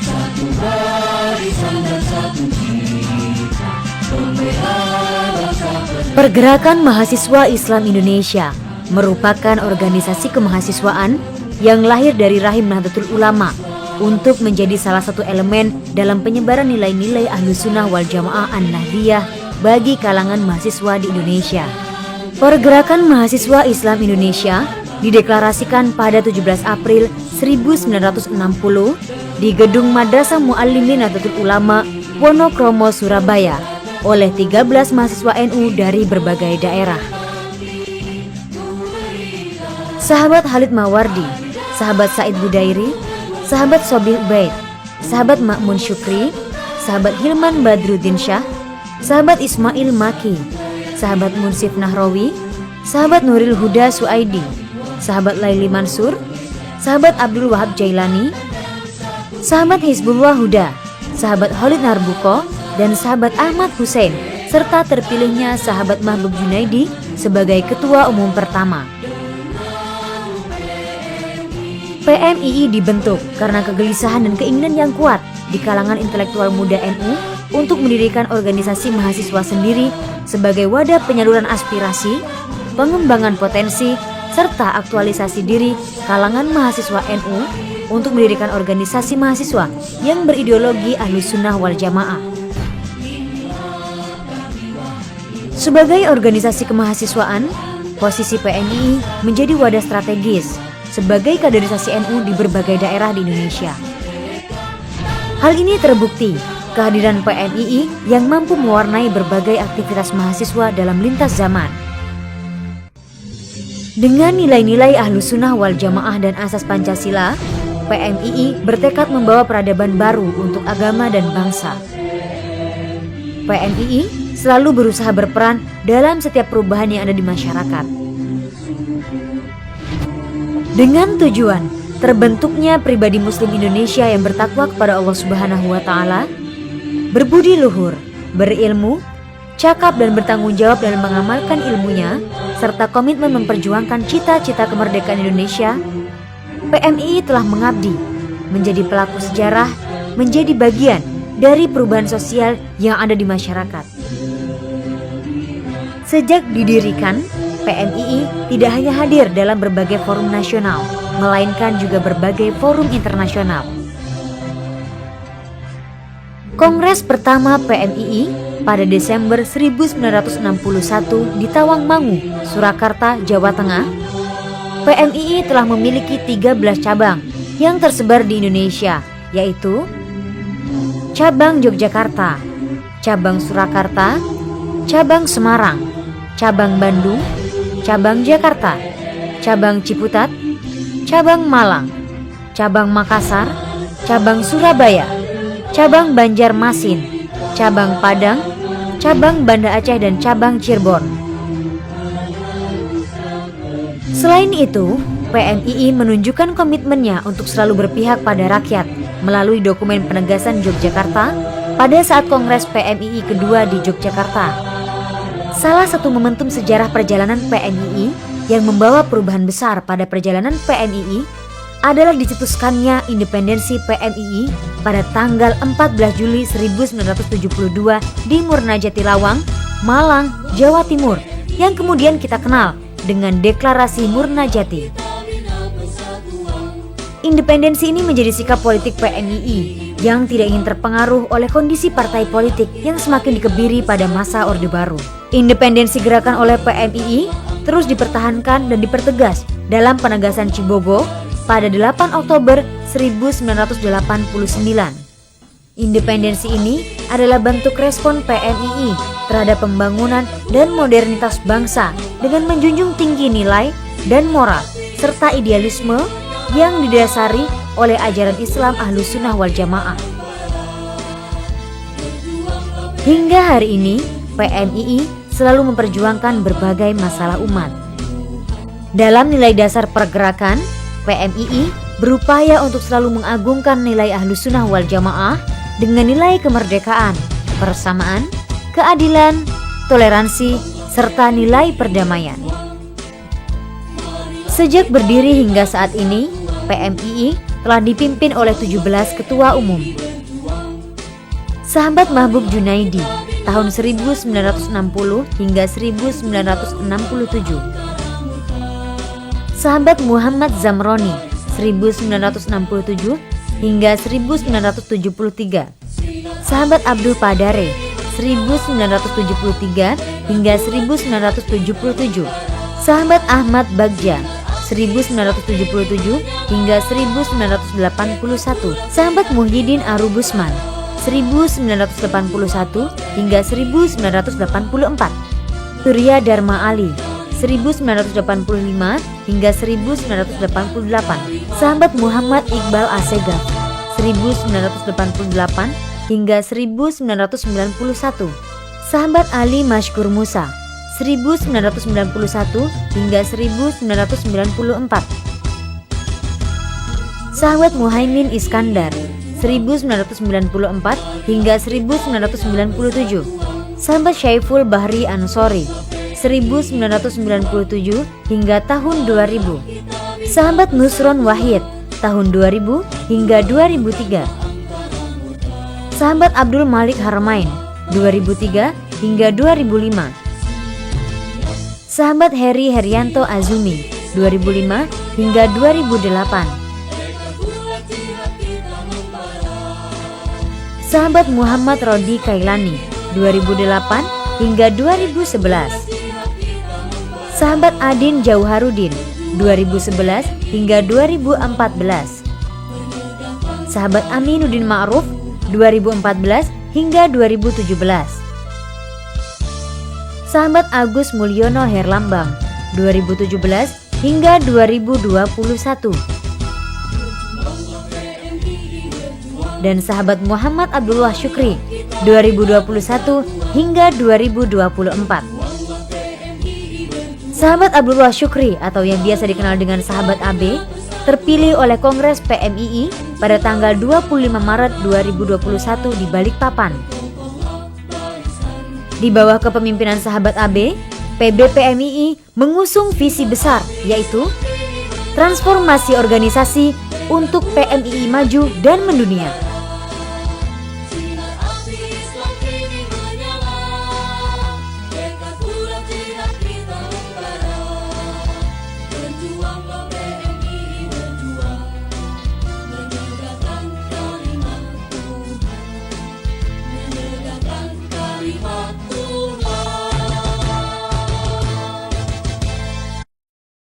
satu barisan dan satu cita, pembela bangsa. Pergerakan Mahasiswa Islam Indonesia merupakan organisasi kemahasiswaan yang lahir dari rahim Nahdlatul Ulama untuk menjadi salah satu elemen dalam penyebaran nilai-nilai Ahlus Sunnah wal Jamaah An-Nahdliyah bagi kalangan mahasiswa di Indonesia. Pergerakan Mahasiswa Islam Indonesia dideklarasikan pada 17 April 1960 di Gedung Madrasah Muallimin Nahdlatul Ulama, Wonokromo, Surabaya oleh 13 mahasiswa NU dari berbagai daerah. Sahabat Khalid Mawardi, sahabat Said Budairi, sahabat Sobih Ubaid, sahabat Ma'mun Syukri, sahabat Hilman Badruddin Syah, sahabat Ismail Maki, sahabat Munsif Nahrawi, sahabat Nuril Huda Suaidi, sahabat Laili Mansur, sahabat Abdul Wahab Jailani, sahabat Hizbullah Huda, sahabat Khalid Narbuko, dan sahabat Ahmad Hussein, serta terpilihnya sahabat Mahbub Junaidi sebagai ketua umum pertama. PMII dibentuk karena kegelisahan dan keinginan yang kuat di kalangan intelektual muda NU untuk mendirikan organisasi mahasiswa sendiri sebagai wadah penyaluran aspirasi, pengembangan potensi, serta aktualisasi diri kalangan mahasiswa NU untuk mendirikan organisasi mahasiswa yang berideologi Ahlus Sunnah wal Jamaah. Sebagai organisasi kemahasiswaan, posisi PMII menjadi wadah strategis sebagai kaderisasi NU di berbagai daerah di Indonesia. Hal ini terbukti kehadiran PMII yang mampu mewarnai berbagai aktivitas mahasiswa dalam lintas zaman. Dengan nilai-nilai Ahlus Sunnah wal Jamaah dan asas Pancasila, PMII bertekad membawa peradaban baru untuk agama dan bangsa. PMII selalu berusaha berperan dalam setiap perubahan yang ada di masyarakat. Dengan tujuan terbentuknya pribadi Muslim Indonesia yang bertakwa kepada Allah Subhanahu wa Ta'ala, berbudi luhur, berilmu, cakap dan bertanggung jawab dalam mengamalkan ilmunya, serta komitmen memperjuangkan cita-cita kemerdekaan Indonesia, PMII telah mengabdi, menjadi pelaku sejarah, menjadi bagian dari perubahan sosial yang ada di masyarakat. Sejak didirikan, PMII tidak hanya hadir dalam berbagai forum nasional, melainkan juga berbagai forum internasional. Kongres pertama PMII pada Desember 1961 di Tawangmangu, Surakarta, Jawa Tengah, PMII telah memiliki 13 cabang yang tersebar di Indonesia, yaitu cabang Yogyakarta, cabang Surakarta, cabang Semarang, cabang Bandung, cabang Jakarta, cabang Ciputat, cabang Malang, cabang Makassar, cabang Surabaya, cabang Banjarmasin, cabang Padang, cabang Banda Aceh, dan cabang Cirebon. Selain itu, PMII menunjukkan komitmennya untuk selalu berpihak pada rakyat melalui dokumen penegasan Yogyakarta pada saat Kongres PMII kedua di Yogyakarta. Salah satu momentum sejarah perjalanan PMII yang membawa perubahan besar pada perjalanan PMII adalah dicetuskannya independensi PMII pada tanggal 14 Juli 1972 di Murnajati Lawang, Malang, Jawa Timur, yang kemudian kita kenal dengan Deklarasi Murnajati. Independensi ini menjadi sikap politik PMII yang tidak ingin terpengaruh oleh kondisi partai politik yang semakin dikebiri pada masa Orde Baru. Independensi gerakan oleh PMII terus dipertahankan dan dipertegas dalam penegasan Cibogo pada 8 Oktober 1989. Independensi ini adalah bentuk respon PMII terhadap pembangunan dan modernitas bangsa dengan menjunjung tinggi nilai dan moral serta idealisme yang didasari oleh ajaran Islam Ahlus Sunnah wal Jamaah. Hingga hari ini, PMII selalu memperjuangkan berbagai masalah umat. Dalam nilai dasar pergerakan, PMII berupaya untuk selalu mengagungkan nilai Ahlus Sunnah wal Jamaah dengan nilai kemerdekaan, persamaan, keadilan, toleransi, serta nilai perdamaian. Sejak berdiri hingga saat ini, PMII telah dipimpin oleh 17 ketua umum. Sahabat Mahbub Junaidi tahun 1960 hingga 1967. Sahabat Muhammad Zamroni 1967 hingga 1973. Sahabat Abdul Padare 1973 hingga 1977. Sahabat Ahmad Bagja 1977 hingga 1981. Sahabat Muhyiddin Arubusman 1981 hingga 1984. Surya Dharma Ali 1985 hingga 1988. Sahabat Muhammad Iqbal Assegaf 1988 hingga 1991. Sahabat Ali Mashkur Musa 1991 hingga 1994. Sahabat Muhaimin Iskandar 1994 hingga 1997. Sahabat Syaiful Bahri Ansori 1997 hingga tahun 2000. Sahabat Nusron Wahid tahun 2000 hingga 2003. Sahabat Abdul Malik Harmain 2003 hingga 2005. Sahabat Heri Herianto Azumi 2005 hingga 2008. Sahabat Muhammad Rodi Kailani 2008 hingga 2011. Sahabat Adin Jauharudin 2011 hingga 2014. Sahabat Aminuddin Ma'ruf 2014 hingga 2017. Sahabat Agus Mulyono Herlambang 2017 hingga 2021. Dan sahabat Muhammad Abdullah Syukri 2021 hingga 2024. Sahabat Abdullah Syukri atau yang biasa dikenal dengan sahabat AB terpilih oleh Kongres PMII pada tanggal 25 Maret 2021 di Balikpapan. Di bawah kepemimpinan sahabat AB, PB PMII mengusung visi besar yaitu transformasi organisasi untuk PMII maju dan mendunia.